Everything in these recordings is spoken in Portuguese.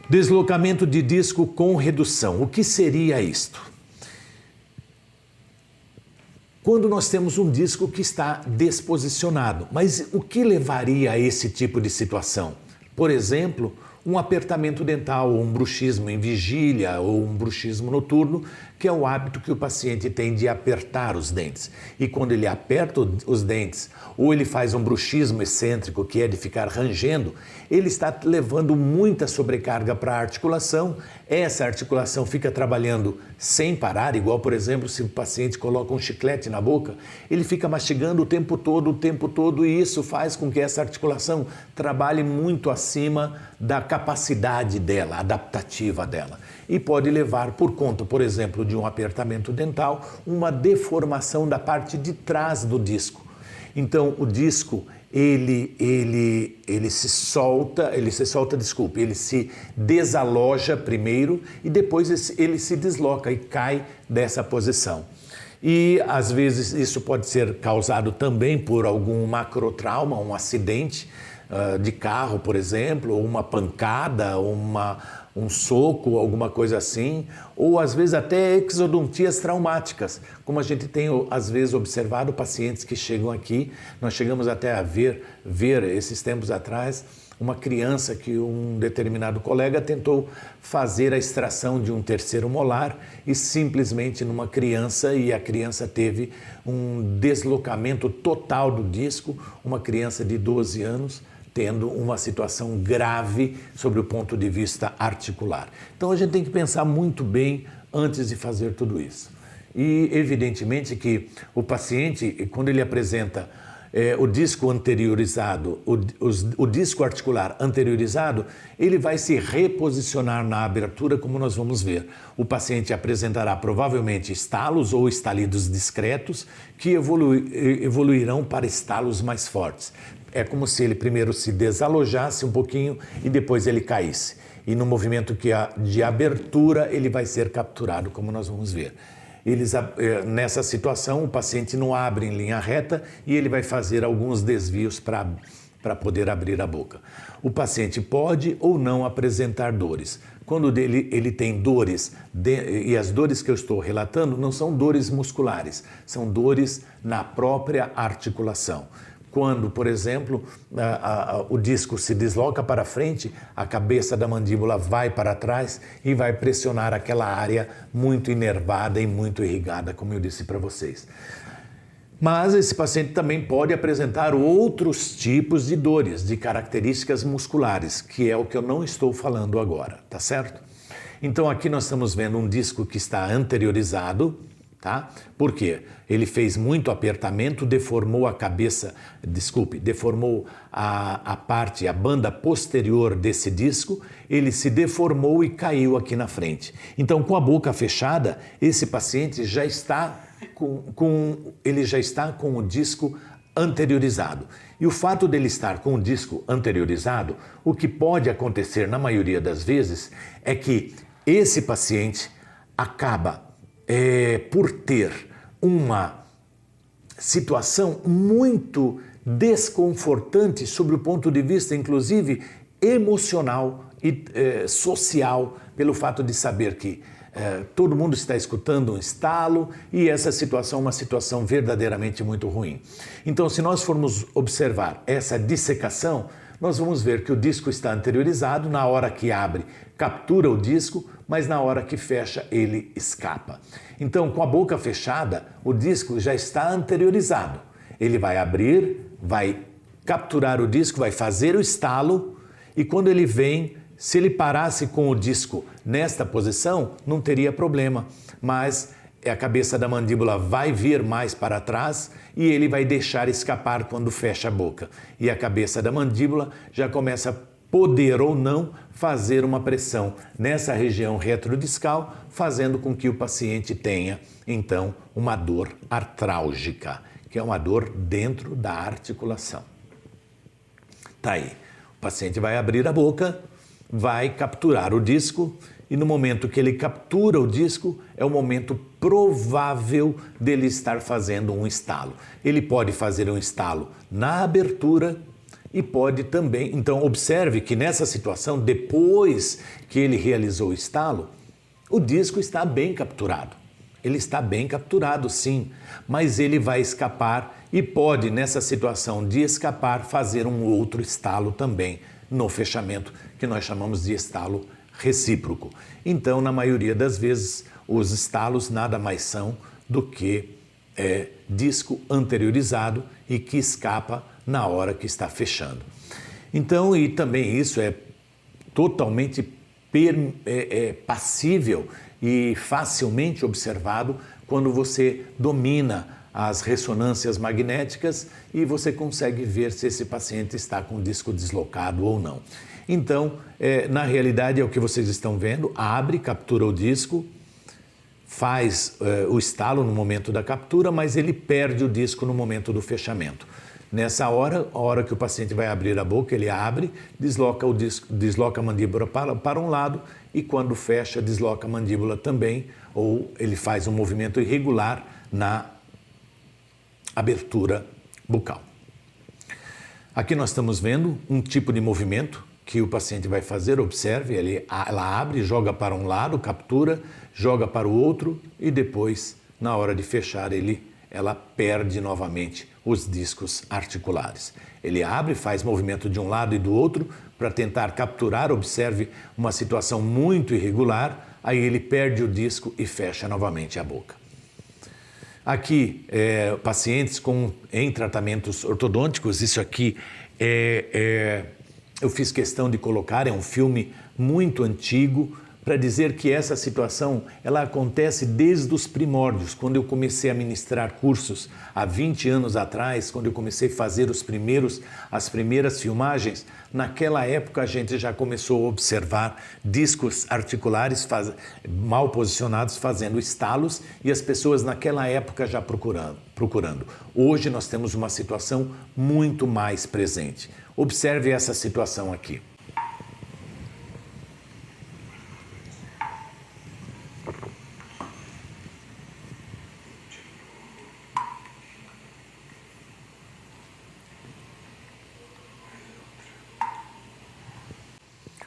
Deslocamento de disco com redução. O que seria isto? Quando nós temos um disco que está desposicionado. Mas o que levaria a esse tipo de situação? Por exemplo, um apertamento dental, ou um bruxismo em vigília, ou um bruxismo noturno, que é o hábito que o paciente tem de apertar os dentes. E quando ele aperta os dentes, ou ele faz um bruxismo excêntrico, que é de ficar rangendo, ele está levando muita sobrecarga para a articulação. Essa articulação fica trabalhando sem parar, igual, por exemplo, se o paciente coloca um chiclete na boca, ele fica mastigando o tempo todo, e isso faz com que essa articulação trabalhe muito acima da capacidade dela, adaptativa dela. E pode levar, por conta, por exemplo, de um apertamento dental, uma deformação da parte de trás do disco. Então, o disco, ele se desaloja primeiro e depois ele se desloca e cai dessa posição. E, às vezes, isso pode ser causado também por algum macrotrauma, um acidente de carro, por exemplo, ou uma pancada, um soco, alguma coisa assim, ou às vezes até exodontias traumáticas, como a gente tem às vezes observado pacientes que chegam aqui. Nós chegamos até a ver esses tempos atrás uma criança que um determinado colega tentou fazer a extração de um terceiro molar e simplesmente numa criança, e a criança teve um deslocamento total do disco, uma criança de 12 anos, tendo uma situação grave sobre o ponto de vista articular. Então a gente tem que pensar muito bem antes de fazer tudo isso. E evidentemente que o paciente, quando ele apresenta o disco anteriorizado, o disco articular anteriorizado, ele vai se reposicionar na abertura, como nós vamos ver. O paciente apresentará provavelmente estalos ou estalidos discretos que evoluirão para estalos mais fortes. É como se ele primeiro se desalojasse um pouquinho e depois ele caísse. E no movimento de abertura ele vai ser capturado, como nós vamos ver. Nessa situação, o paciente não abre em linha reta e ele vai fazer alguns desvios para poder abrir a boca. O paciente pode ou não apresentar dores. Quando ele tem dores, e as dores que eu estou relatando não são dores musculares, são dores na própria articulação. Quando, por exemplo, o disco se desloca para frente, a cabeça da mandíbula vai para trás e vai pressionar aquela área muito inervada e muito irrigada, como eu disse para vocês. Mas esse paciente também pode apresentar outros tipos de dores, de características musculares, que é o que eu não estou falando agora, tá certo? Então aqui nós estamos vendo um disco que está anteriorizado, tá? Por quê? Ele fez muito apertamento, deformou a banda posterior desse disco, ele se deformou e caiu aqui na frente. Então, com a boca fechada, esse paciente já está com o disco anteriorizado. E o fato dele estar com o disco anteriorizado, o que pode acontecer na maioria das vezes é que esse paciente acaba por ter uma situação muito desconfortante sobre o ponto de vista, inclusive, emocional e social, pelo fato de saber que todo mundo está escutando um estalo e essa situação é uma situação verdadeiramente muito ruim. Então, se nós formos observar essa dissecação, nós vamos ver que o disco está anteriorizado, na hora que abre, captura o disco, mas na hora que fecha, ele escapa. Então, com a boca fechada, o disco já está anteriorizado. Ele vai abrir, vai capturar o disco, vai fazer o estalo, e quando ele vem, se ele parasse com o disco nesta posição, não teria problema, mas a cabeça da mandíbula vai vir mais para trás e ele vai deixar escapar quando fecha a boca. E a cabeça da mandíbula já começa a poder ou não fazer uma pressão nessa região retrodiscal, fazendo com que o paciente tenha, então, uma dor artrálgica, que é uma dor dentro da articulação. Tá aí. O paciente vai abrir a boca, vai capturar o disco e no momento que ele captura o disco é o momento provável dele estar fazendo um estalo. Ele pode fazer um estalo na abertura e pode também... Então, observe que nessa situação, depois que ele realizou o estalo, o disco está bem capturado. Ele está bem capturado, sim, mas ele vai escapar e pode, nessa situação de escapar, fazer um outro estalo também no fechamento, que nós chamamos de estalo recíproco. Então, na maioria das vezes, os estalos nada mais são do que disco anteriorizado e que escapa na hora que está fechando. Então, e também isso é totalmente passível e facilmente observado quando você domina as ressonâncias magnéticas e você consegue ver se esse paciente está com o disco deslocado ou não. Então, na realidade é o que vocês estão vendo, abre, captura o disco, faz o estalo no momento da captura, mas ele perde o disco no momento do fechamento. Nessa hora, a hora que o paciente vai abrir a boca, ele abre, desloca o disco, desloca a mandíbula para um lado e quando fecha, desloca a mandíbula também, ou ele faz um movimento irregular na abertura bucal. Aqui nós estamos vendo um tipo de movimento que o paciente vai fazer, observe, ela abre, joga para um lado, captura, joga para o outro e depois, na hora de fechar, ela perde novamente os discos articulares. Ele abre, faz movimento de um lado e do outro para tentar capturar, observe uma situação muito irregular, aí ele perde o disco e fecha novamente a boca. Aqui, pacientes em tratamentos ortodônticos, isso aqui eu fiz questão de colocar, é um filme muito antigo, para dizer que essa situação ela acontece desde os primórdios, quando eu comecei a ministrar cursos há 20 anos atrás, quando eu comecei a fazer as primeiras filmagens, naquela época a gente já começou a observar discos articulares mal posicionados fazendo estalos e as pessoas naquela época já procurando. Hoje nós temos uma situação muito mais presente. Observe essa situação aqui.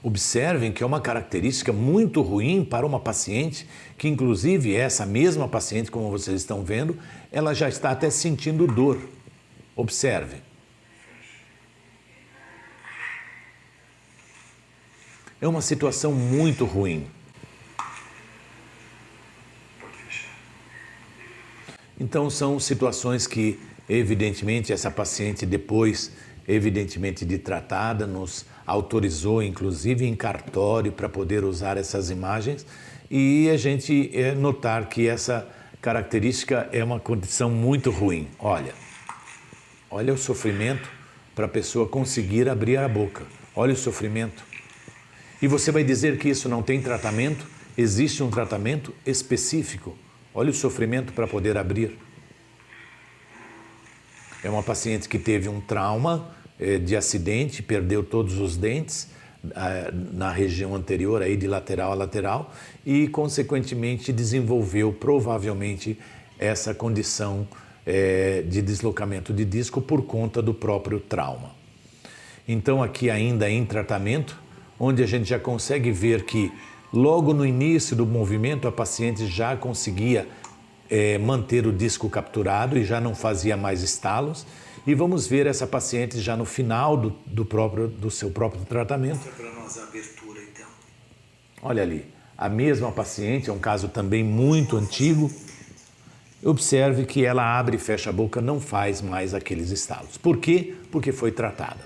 Observem que é uma característica muito ruim para uma paciente, que inclusive essa mesma paciente, como vocês estão vendo, ela já está até sentindo dor. Observe. É uma situação muito ruim. Então são situações que, evidentemente, essa paciente depois, evidentemente de tratada, nos autorizou, inclusive em cartório, para poder usar essas imagens e a gente notar que essa característica é uma condição muito ruim. Olha o sofrimento para a pessoa conseguir abrir a boca. Olha o sofrimento. E você vai dizer que isso não tem tratamento? Existe um tratamento específico. Olha o sofrimento para poder abrir. É uma paciente que teve um trauma de acidente, perdeu todos os dentes na região anterior, aí de lateral a lateral, e consequentemente desenvolveu provavelmente essa condição de deslocamento de disco por conta do próprio trauma. Então aqui ainda em tratamento, onde a gente já consegue ver que logo no início do movimento a paciente já conseguia manter o disco capturado e já não fazia mais estalos. E vamos ver essa paciente já no final do seu próprio tratamento. Mostra para nós a abertura, então. Olha ali, a mesma paciente, é um caso também muito antigo. Observe que ela abre e fecha a boca, não faz mais aqueles estalos. Por quê? Porque foi tratada.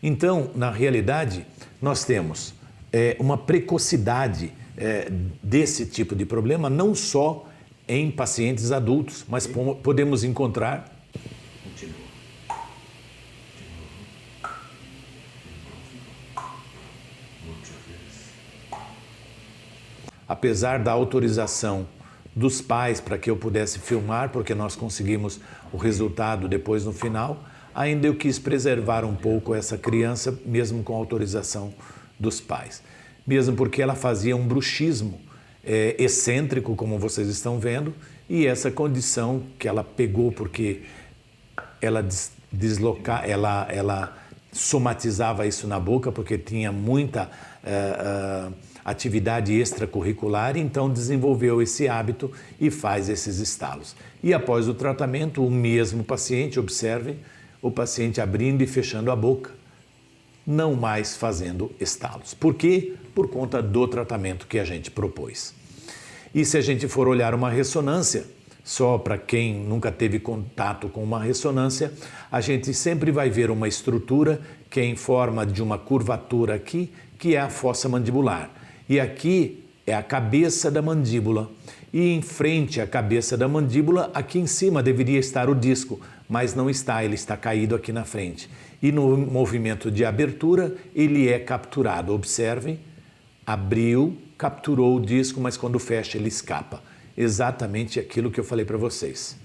Então, na realidade, nós temos uma precocidade desse tipo de problema, não só em pacientes adultos, mas podemos encontrar... Apesar da autorização dos pais para que eu pudesse filmar, porque nós conseguimos o resultado depois no final, ainda eu quis preservar um pouco essa criança, mesmo com autorização dos pais. Mesmo porque ela fazia um bruxismo excêntrico, como vocês estão vendo, e essa condição que ela pegou porque ela deslocar, ela somatizava isso na boca porque tinha muita atividade extracurricular, então desenvolveu esse hábito e faz esses estalos. E após o tratamento, o mesmo paciente, observe, o paciente abrindo e fechando a boca, não mais fazendo estalos. Por quê? Por conta do tratamento que a gente propôs. E se a gente for olhar uma ressonância, só para quem nunca teve contato com uma ressonância, a gente sempre vai ver uma estrutura que é em forma de uma curvatura aqui, que é a fossa mandibular. E aqui é a cabeça da mandíbula. E em frente à cabeça da mandíbula, aqui em cima deveria estar o disco, mas não está, ele está caído aqui na frente. E no movimento de abertura, ele é capturado. Observem, abriu, capturou o disco, mas quando fecha ele escapa. Exatamente aquilo que eu falei para vocês.